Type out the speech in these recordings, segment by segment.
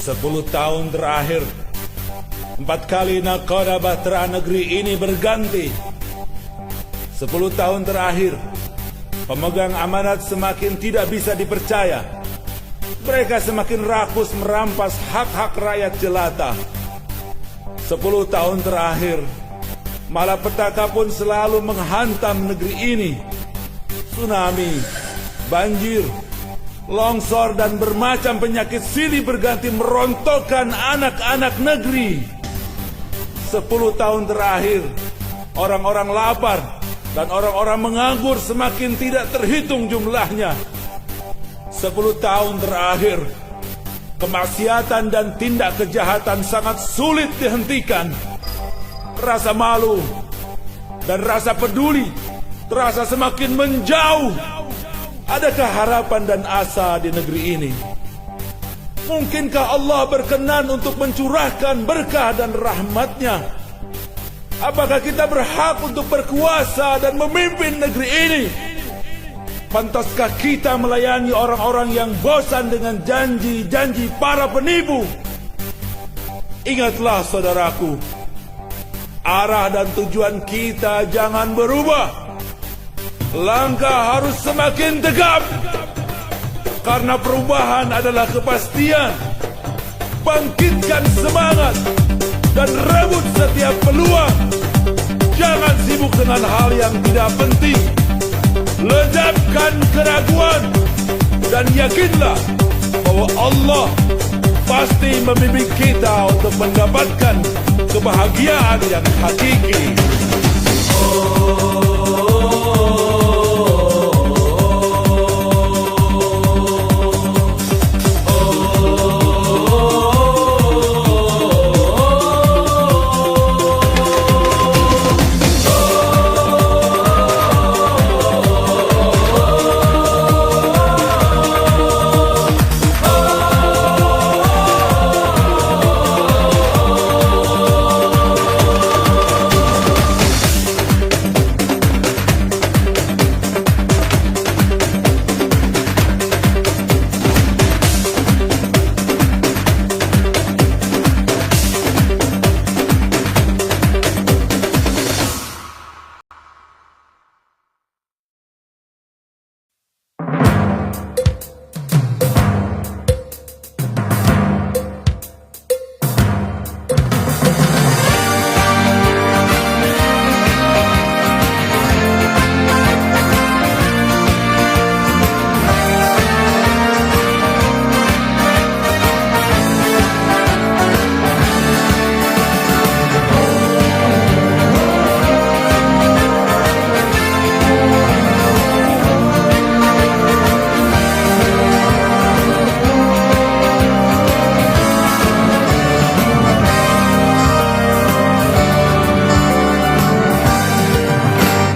10 tahun terakhir, 4 kali nakoda bahtera negeri ini berganti. 10 tahun terakhir, pemegang amanat semakin tidak bisa dipercaya. Mereka semakin rakus merampas hak-hak rakyat jelata. 10 tahun terakhir, malapetaka pun selalu menghantam negeri ini. Tsunami, banjir, longsor dan bermacam penyakit silih berganti merontokkan anak-anak negeri. 10 tahun terakhir, orang-orang lapar dan orang-orang menganggur semakin tidak terhitung jumlahnya. 10 tahun terakhir, kemaksiatan dan tindak kejahatan sangat sulit dihentikan. Rasa malu dan rasa peduli terasa semakin menjauh. Adakah harapan dan asa di negeri ini? Mungkinkah Allah berkenan untuk mencurahkan berkah dan rahmat-Nya? Apakah kita berhak untuk berkuasa dan memimpin negeri ini? Pantaskah kita melayani orang-orang yang bosan dengan janji-janji para penipu? Ingatlah saudaraku, arah dan tujuan kita jangan berubah. Langkah harus semakin tegap, karena perubahan adalah kepastian. Bangkitkan semangat dan rebut setiap peluang. Jangan sibuk dengan hal yang tidak penting. Lenyapkan keraguan dan yakinlah bahwa Allah pasti membimbing kita untuk mendapatkan kebahagiaan yang hakiki.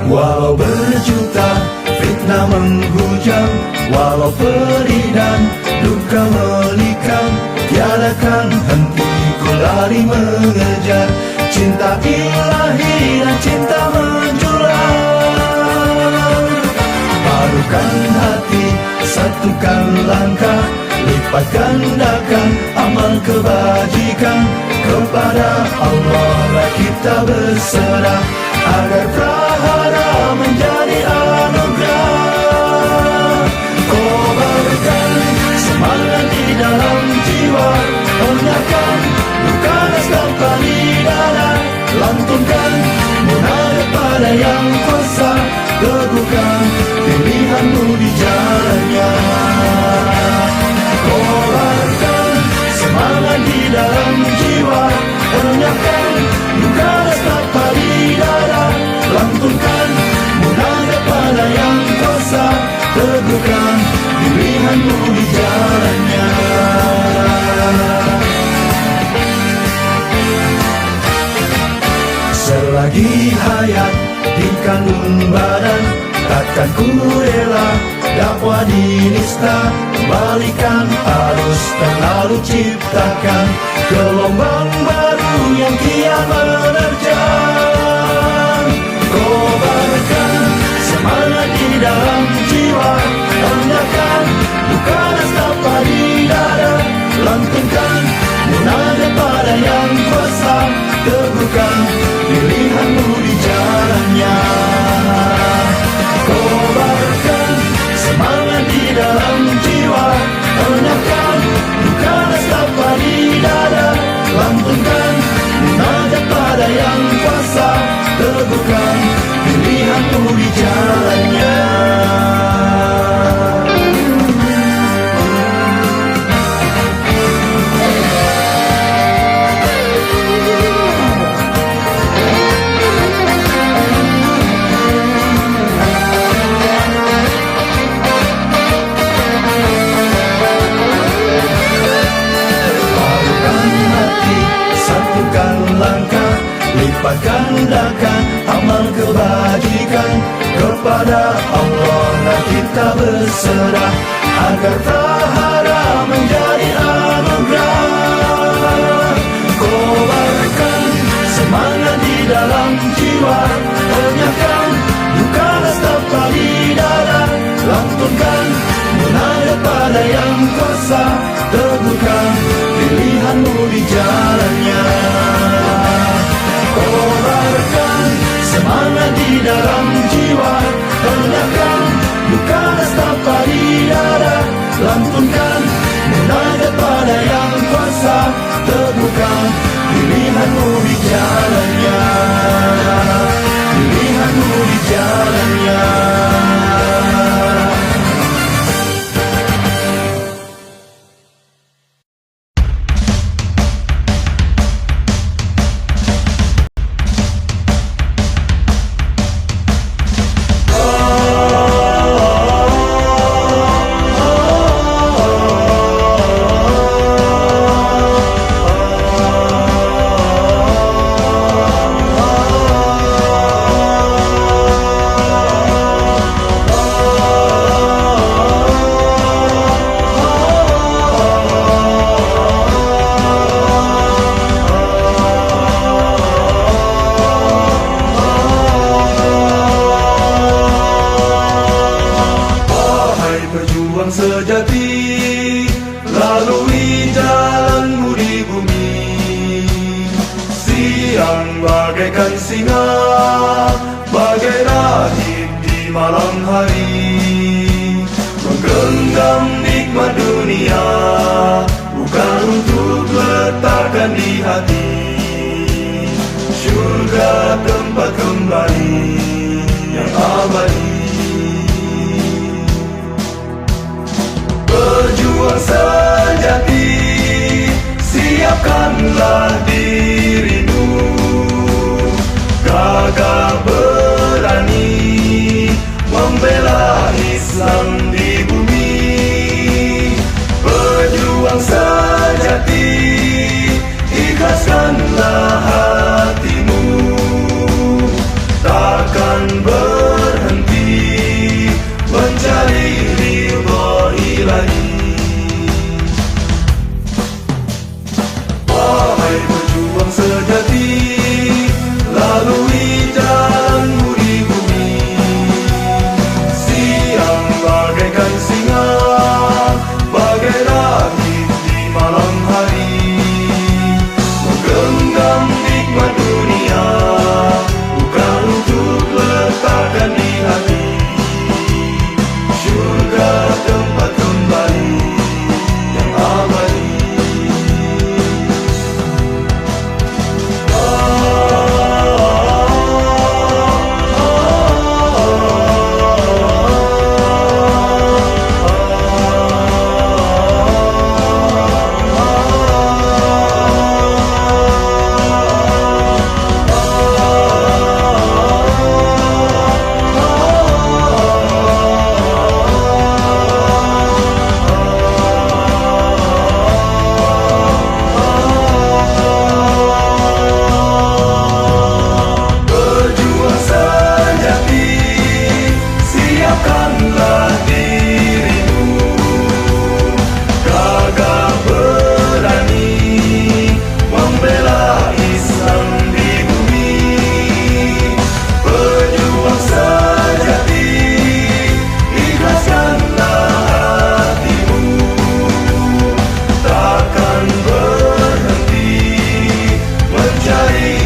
Walau berjuta fitnah menghujam, walau pedih dan duka menikam, tiadakan henti ku lari mengejar cinta ilahi dan cinta menjulang. Padukan hati, satukan langkah, lipat gandakan amal kebajikan. Kepada Allah lah kita berserah, agar prahara menjadi anugerah. Kobarkan semangat di dalam jiwa, honyakan luka tanpa di dada, lantunkan munajat pada yang kuasa, teguhkan pilihanmu di jalannya. Kobarkan semangat di dalam jiwa, honyakan luka tanpa di dada, lantunkan munajat pada yang kuasa, teguhkan pilihanmu di jalannya. Selagi hayat di kandung badan, takkan ku rela dakwah dinista. Balikan arus terlalu ciptakan gelombang baru yang kian menerjang. Kobarkan semangat di dalam jiwa, honyakan luka tanpa di dada, lantunkan Tentukan pilihanmu di jalannya. Kobarkan semangat di dalam jiwa, enyahkan duka nestapa di dada, lantunkan munajat pada yang kuasa, teguhkan pilihanmu di jalannya. Satukan langkah, lipat gandakan amal kebajikan, kepada Allah kita berserah, agar tahara menjadi anugerah. Kobarkan semangat di dalam jiwa, enyahkan duka nestapa di dada, lantunkan munajat pada yang kuasa, teguhkan pilihanmu di jalannya. Kobarkan semangat di dalam jiwa, enyahkan duka nestapa di dada, lantunkan munajat pada yang kuasa, teguhkan pilihanmu di jalannya. Pilihanmu di jalannya. Sejati, lalui jalanmu di bumi. Siang bagaikan singa, bagai rahib di malam hari. Menggenggam nikmat dunia, bukan untuk letakkan di hati. Surga tempat kembali yang abadi. Berjuang sejati, siapkanlah dirimu. Gagah berani, membela Islam di bumi. Berjuang sejati, ikhlaskanlah hatimu. Takkan berhenti mencari ridha Ilahi. Wahai pejuang sejati, lalui jalanmu di bumi. Siang bagaikan singa, bagai rahib di malam hari. Menggenggam nikmat dunia, bukan untuk letakkan di hati. Surga tempat kembali yang abadi. Mencari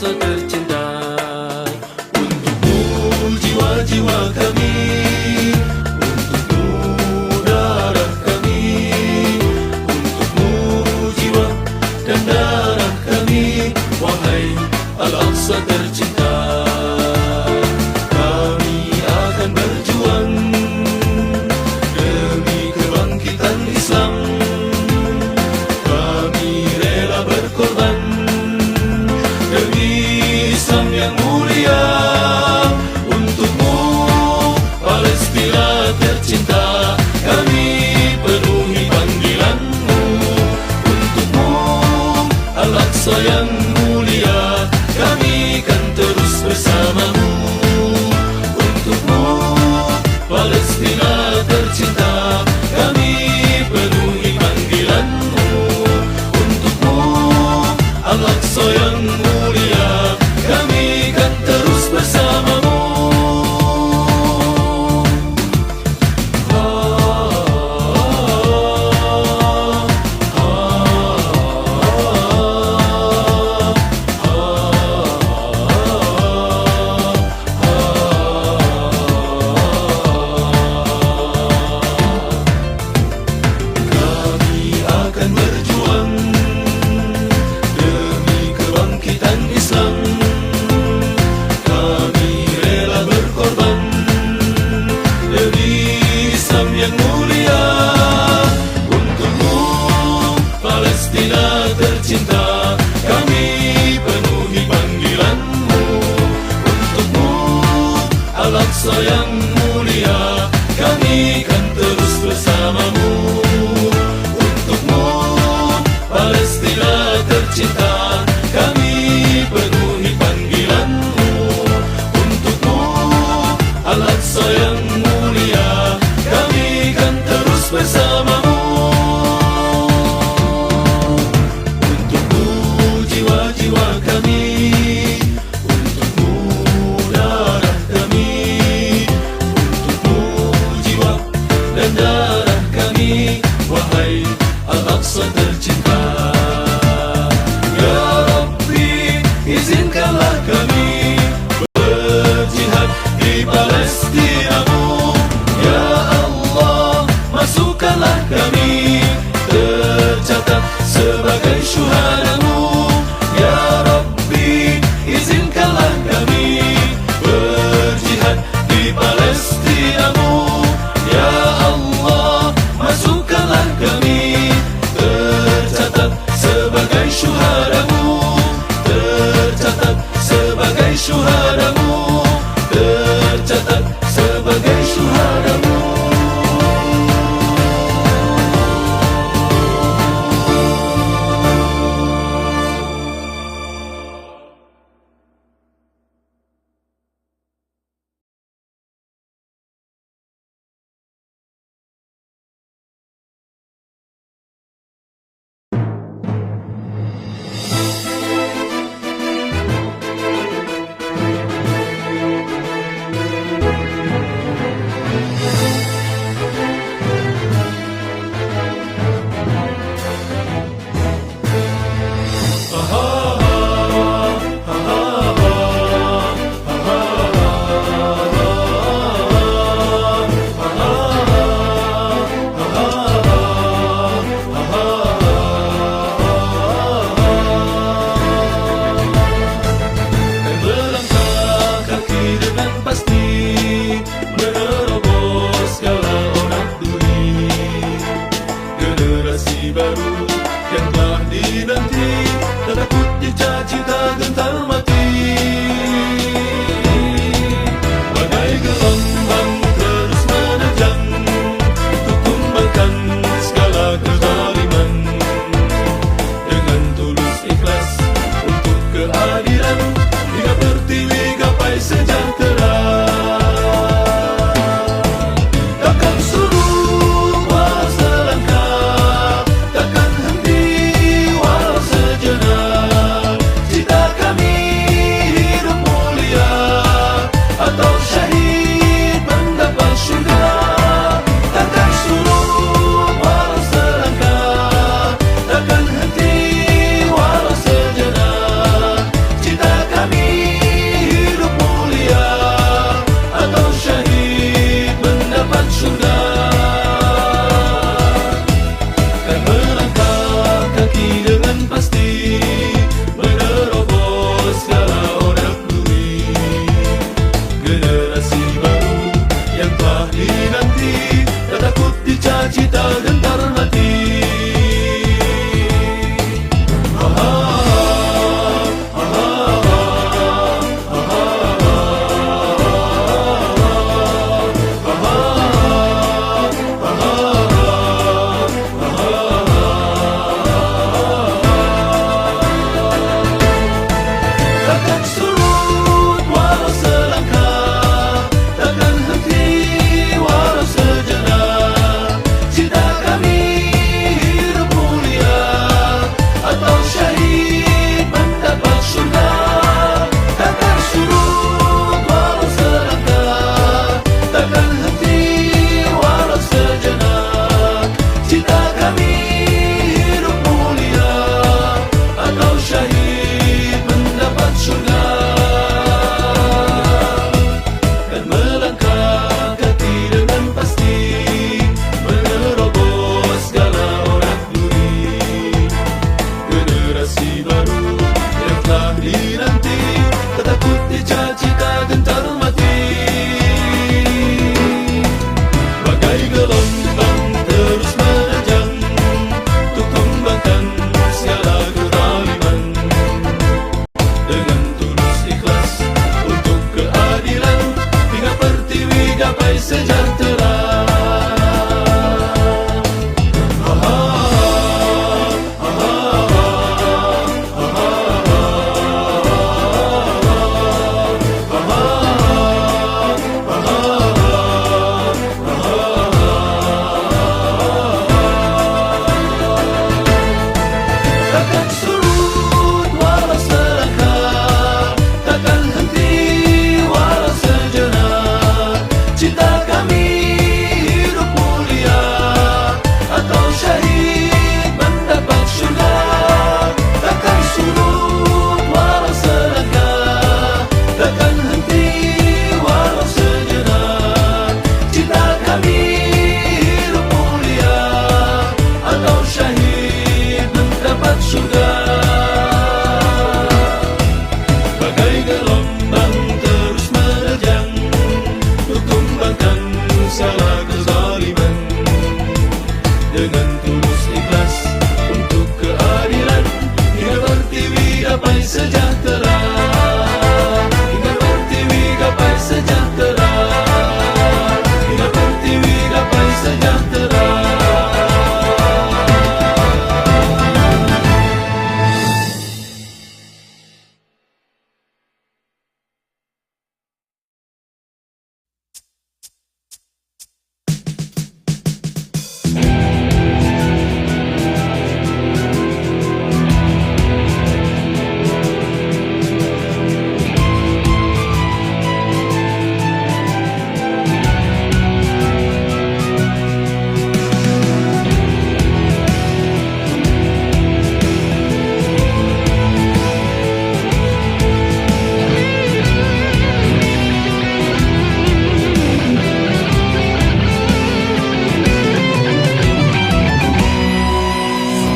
Al-Aqsa tercinta. Untukmu jiwa-jiwa kami, untukmu darah kami, untukmu jiwa dan darah kami, wahai Al-Aqsa tercinta. Kami akan berjuang demi kebangkitan Islam. Kami rela berkorban demi Islam yang mulia. Untukmu Palestina tercinta, kami penuhi panggilanmu. Untukmu Al-Aqsa yang mulia, kami kan terus bersamamu. Untukmu Palestina tercinta, kami penuhi panggilanmu. Untukmu Al-Aqsa yang mulia, kami kan terus bersamamu. Kami akan berjuang demi kebangkitan Islam. Kami rela berkorban demi Islam yang mulia. Untukmu Palestina tercinta, kami penuhi panggilanmu. Untukmu Al-Aqsa yang mulia, kami kan terus bersamamu. Untukmu Palestina tercinta, kami penuhi panggilanmu. Untukmu Al-Aqsa yang mulia, kami kan terus bersamamu. Untukmu jiwa-jiwa kami, untukmu darah kami, untukmu jiwa dan darah kami, wahai Al-Aqsa tercinta. Ya Rabbi, izinkanlah kami berjihad di Palestinamu. Ya Allah, masukkanlah kami tercatat sebagai syuhadamu. Ya Rabbi, izinkanlah kami berjihad di Palestinamu. Ya Allah, masukkanlah kami tercatat sebagai syuhadamu. Tercatat sebagai syuhadamu. Tercatat sebagai syuhadamu. Cita takkan surut walau selangkah, takkan henti walau sejenak. Cinta kami hidup mulia atau syahid mendapat syurga. Takkan surut walau selangkah, takkan henti walau sejenak. Cinta kami hidup mulia atau syahid mendapat syurga. Dan melangkah kaki dengan pasti, menerobos segala orang duri. Generasi baru yang telah dinanti, tak takut dicaci, tak gentar mati. Bagai gelombang terus menerjang, untuk tumbangkan segala kezaliman. Dengan tulus ikhlas untuk keadilan, hingga pertiwi gapai sejahtera. Takkan surut walau selangkah, takkan henti walau sejenak. Cinta kami hidup mulia atau syahid mendapat syurga. Takkan surut walau selangkah, takkan henti walau sejenak. Cinta kami hidup mulia atau syahid mendapat syurga. Bagai gelombang terus menerjang, untuk tumbangkan segala kezaliman. Dengan tulus ikhlas untuk keadilan, hingga pertiwi gapai sejahtera. Hingga pertiwi gapai sejahtera. Hingga pertiwi gapai sejahtera.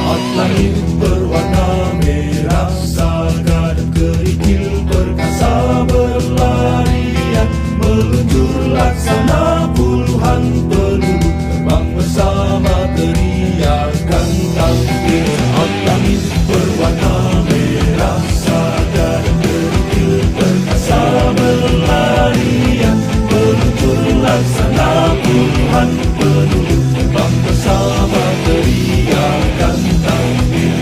Saat langit berwarna merah, saga dan kerikil perkasa berlarian, meluncur laksana puluhan peluru, terbang bersama teriakan takbir. Saat langit berwarna merah, saga dan kerikil perkasa berlarian, meluncur laksana puluhan peluru, terbang bersama teriakan takbir.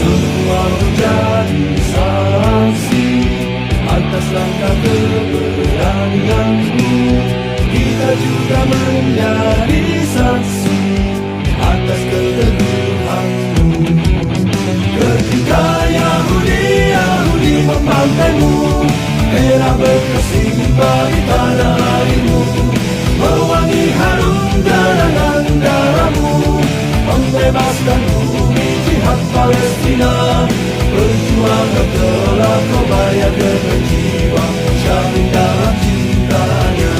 Semua menjadi saksi atas langkah keberanianmu. Kita juga menjadi saksi atas keteguhanmu. Ketika Yahudi membantaimu, merah berkasih bagi tanah airmu, mewangi harum gerangan darahmu, membebaskan bumi jihad Palestina. Perjuangan telah kau bayar dengan jiwa, syahid dalam cintanya.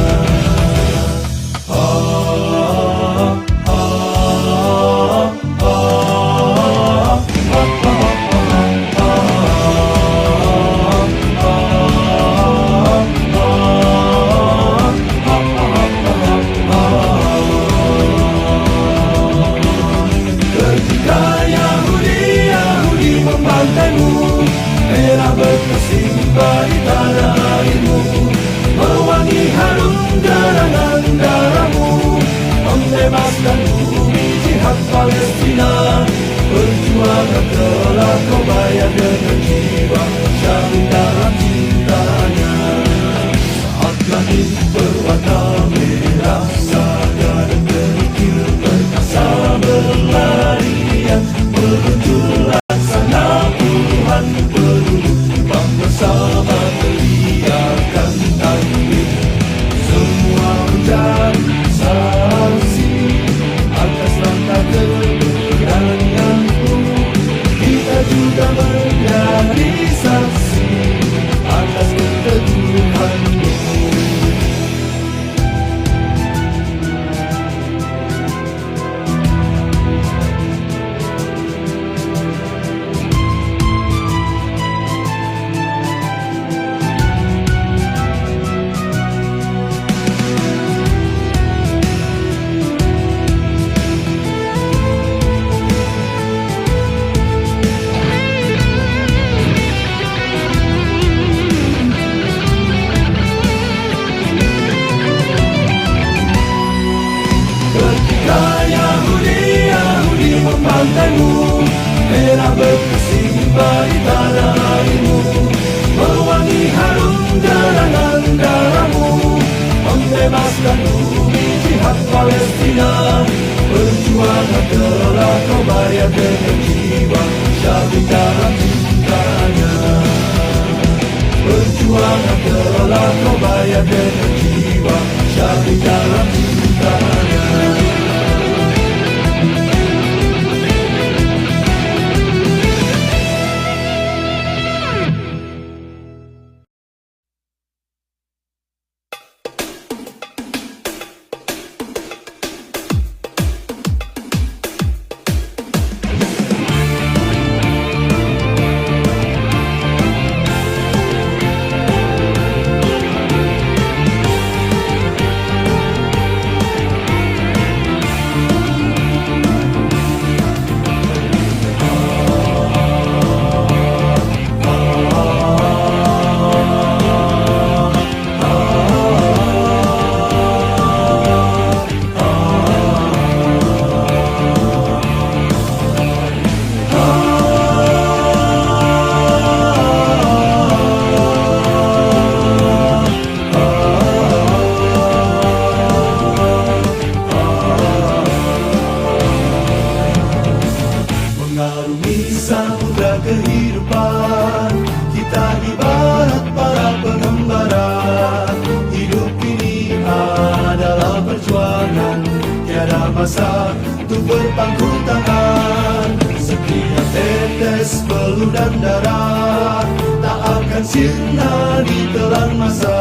Ketika Yahudi membantaimu, merah berkasih bagi tanah airmu, mewangi harum gerangan darahmu, membebaskan bumi jihad Palestina. Perjuangan telah kau bayar dengan jiwa, syahid dalam tiada lainmu, mewangi harum gerangan darahmu, membebaskan bumi jihad Palestina. Perjuangan telah kau bayar dengan jiwa, syahid dalam cintanya. Perjuangan telah kau bayar dengan jiwa, syahid dalam cintanya. Mengarungi samudra kehidupan, kita ibarat para pengembara. Hidup ini adalah perjuangan, tiada masa untuk berpangku tangan. Setiap tetes peluh dan darah tak akan sirna di telan masa.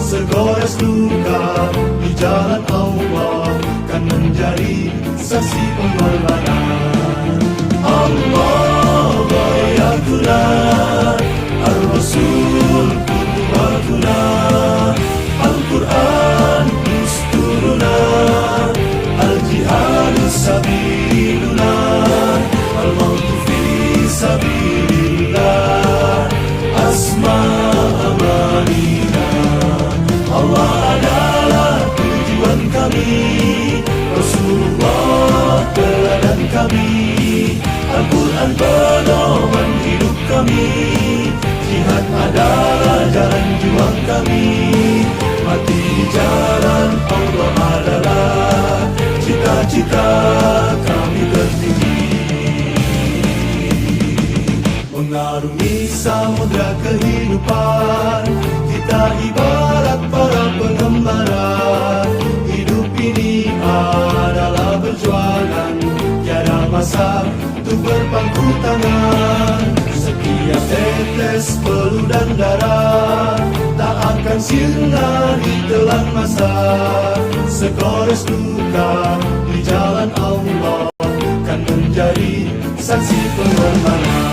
Segores luka di jalan Allah kan menjadi saksi pengorbanan. Allah bayatuna, Ar-Rasul qudwatuna, Al-Quran dusturuna, Al-Jihadu sabiluna, Al-Mautu fi sabilillah, Asma amanina. Allah adalah tujuan kami, Rasulullah teladan kami, Al-Quran pedoman hidup kami, jihad adalah jalan juang kami, mati di jalan Allah adalah cita-cita kami tertinggi. Mengarungi samudra kehidupan, kita ibarat para pengembara. Hidup ini adalah perjuangan, tiada masa untuk berpangku tangan. Setiap tetes peluh dan darah tak akan sirna di telan masa. Segores luka di jalan Allah kan menjadi saksi pengorbanan.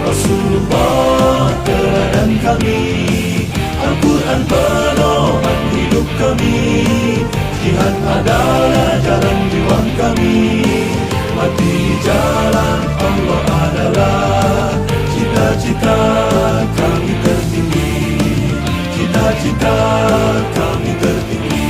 Rasulullah teladan kami, Al-Quran pedoman hidup kami, jihad adalah jalan juang kami, mati di jalan Allah adalah cita-cita kami tertinggi, cita-cita kami tertinggi.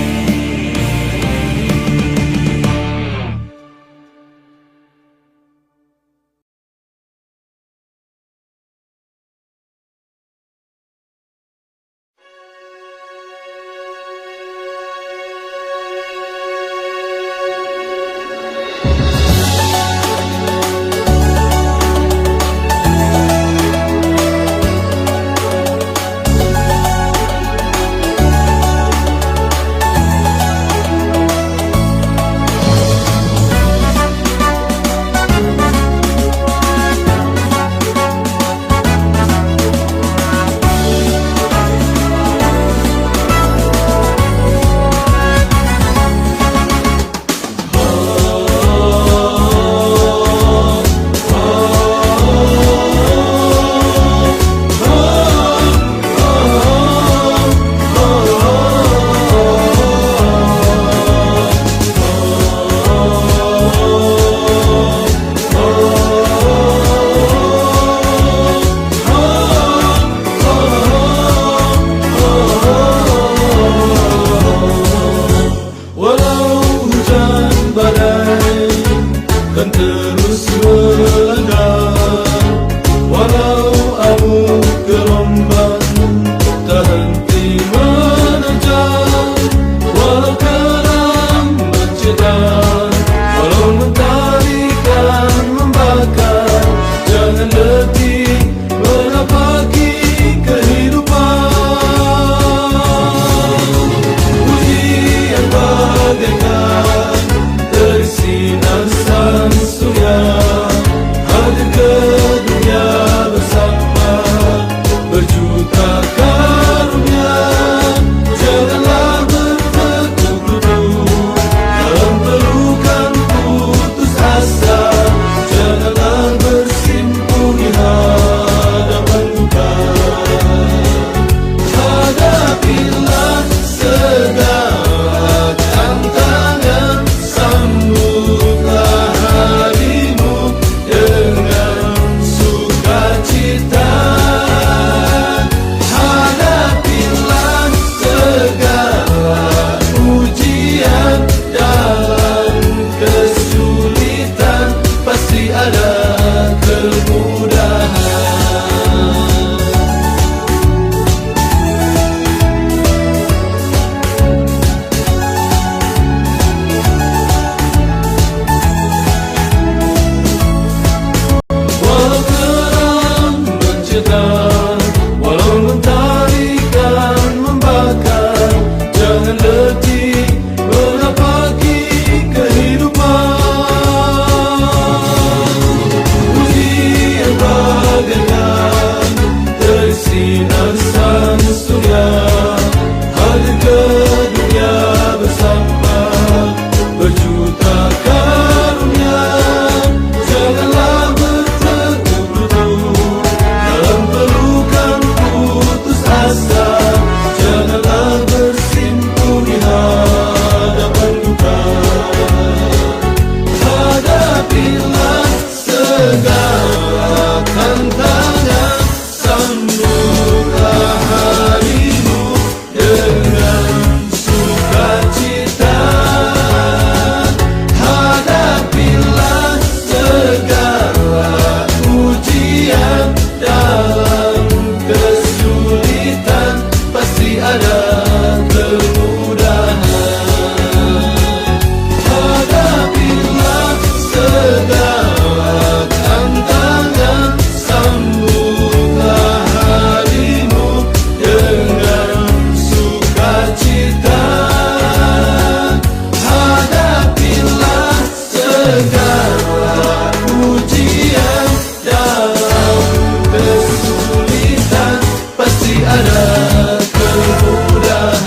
jangan letih menapaki kehidupan. Ujian bagaikan tersinar sang surya, hadir ke dunia bersama berjuta karunia. Janganlah berteduh dalam pelukan putus asa, janganlah bersimpuh di hadapan duka. Hadapilah segala tantangan, sambutlah harimu dengan sukacita. Hadapilah segala ujian, dalam kesulitan pasti ada kemudahan. Hadapilah segala tantangan, sambutlah harimu dengan sukacita. Hadapilah segala ujian, dalam kesulitan pasti ada kemudahan.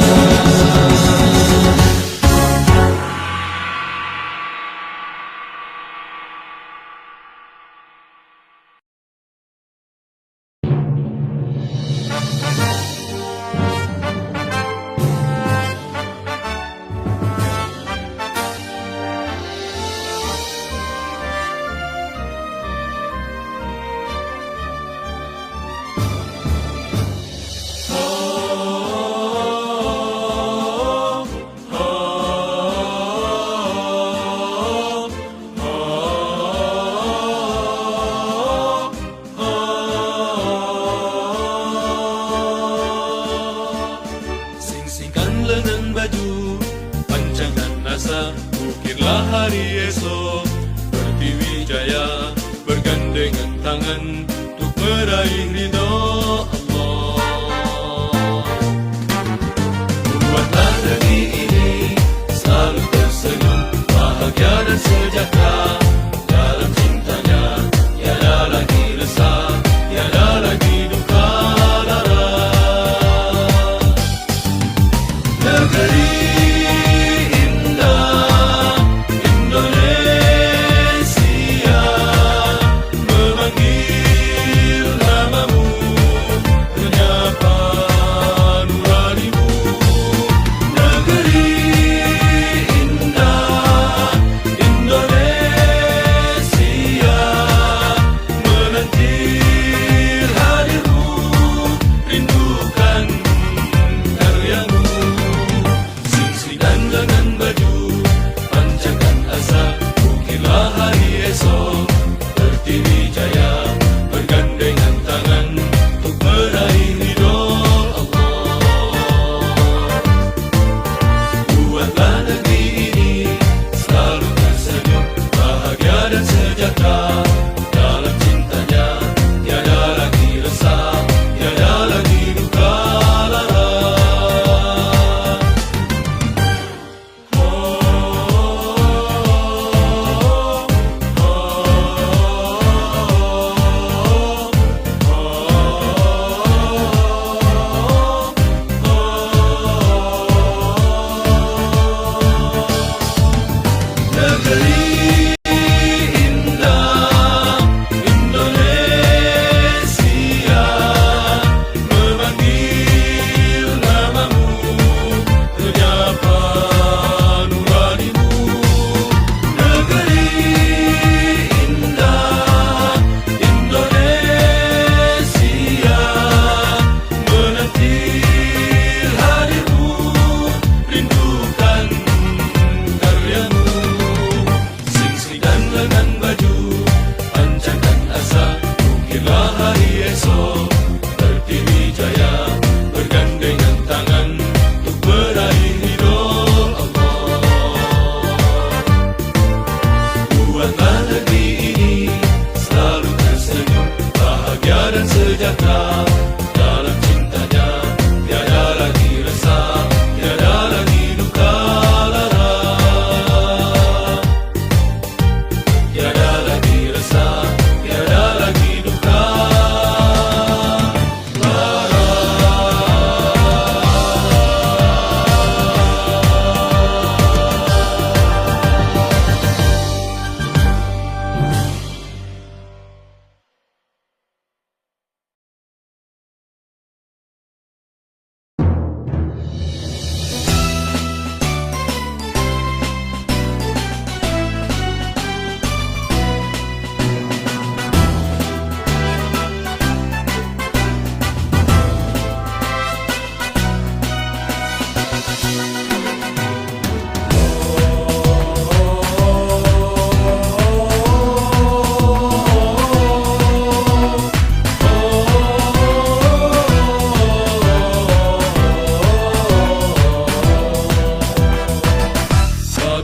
Sing-singkan lengan baju, panjangkan asa, ukirlah hari esok Pertiwi Jaya, bergandengan tangan untuk meraih ridho Allah. Buatlah negeri ini selalu tersenyum, bahagia dan sejahtera. Dalam cintanya tiada lagi resah, tiada lagi duka lara. Negeri indah Indonesia memanggil namamu.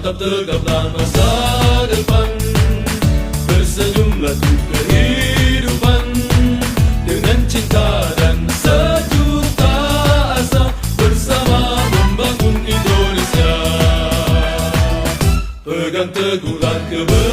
Tetap tegaplah masa depan, bersenyumlah untuk kehidupan, dengan cinta dan sejuta asa, bersama membangun Indonesia. Pegang teguhlah kebenaran,